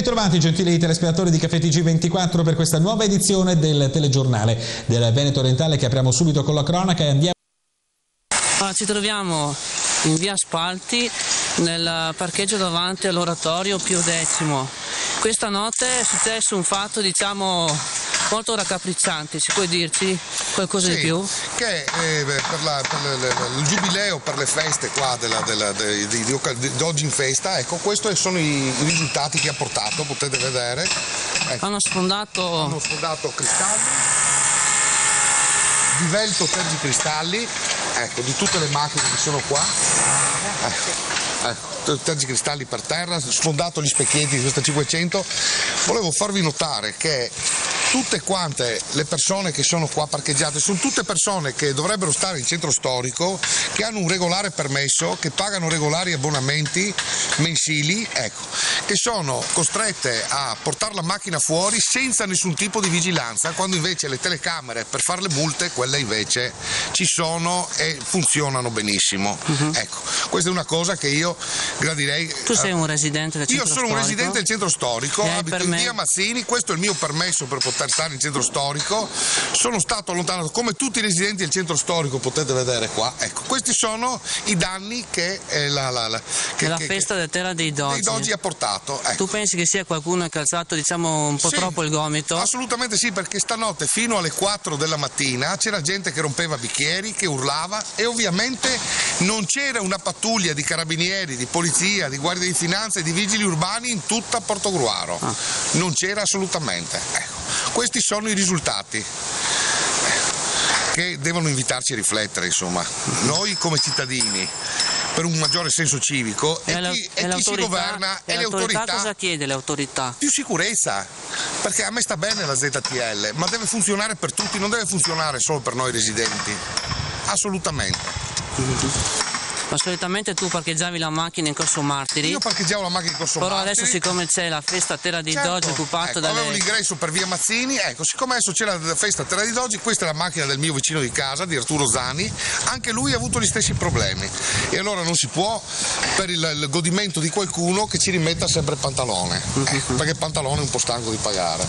ritrovati gentili telespettatori di Caffè TG24 per questa nuova edizione del telegiornale del Veneto Orientale che apriamo subito con la cronaca e andiamo. Ci troviamo in via Spalti nel parcheggio davanti all'oratorio Pio X. Questa notte è successo un fatto molto raccapricciante, ci puoi dirci qualcosa di più? Che per il giubileo, per le feste qua di oggi in festa, ecco, questi sono i risultati che ha portato, potete vedere. Ecco. Hanno sfondato cristalli, divelto tergicristalli, ecco, di tutte le macchine che sono qua. Ecco, tergicristalli per terra, sfondato gli specchietti di questa 500. Volevo farvi notare che tutte quante le persone che sono qua parcheggiate sono tutte persone che dovrebbero stare in centro storico, che hanno un regolare permesso, che pagano regolari abbonamenti mensili, ecco, che sono costrette a portare la macchina fuori senza nessun tipo di vigilanza, quando invece le telecamere per fare le multe, quelle invece ci sono e funzionano benissimo. Ecco, questa è una cosa che io gradirei. Tu sei un residente del centro storico? Io sono un residente del centro storico, abito in via Mazzini, questo è il mio permesso per poter stare in centro storico, sono stato allontanato come tutti i residenti del centro storico, potete vedere qua, ecco, questi sono i danni che la festa della terra dei Dogi ha portato. Ecco. Tu pensi che sia qualcuno che ha alzato un po' troppo il gomito? Assolutamente sì, perché stanotte fino alle 4 della mattina c'era gente che rompeva bicchieri, che urlava e ovviamente non c'era una pattuglia di carabinieri, di polizia, di guardia di finanza e di vigili urbani in tutta Portogruaro, non c'era assolutamente. Ecco. Questi sono i risultati che devono invitarci a riflettere, insomma, noi come cittadini, per un maggiore senso civico e chi si governa e le autorità. Cosa chiede le autorità? Più sicurezza, perché a me sta bene la ZTL, ma deve funzionare per tutti, non deve funzionare solo per noi residenti, assolutamente. Ma solitamente tu parcheggiavi la macchina in Corso Martiri? Io parcheggiavo la macchina in Corso Martiri. Però adesso siccome c'è la festa Terra dei Dogi occupato dalle... Avevo l'ingresso per via Mazzini, ecco, siccome adesso c'è la festa Terra dei Dogi, questa è la macchina del mio vicino di casa, di Arturo Zani, anche lui ha avuto gli stessi problemi. E allora non si può, per il godimento di qualcuno, che ci rimetta sempre il pantalone, perché il pantalone è un po' stanco di pagare.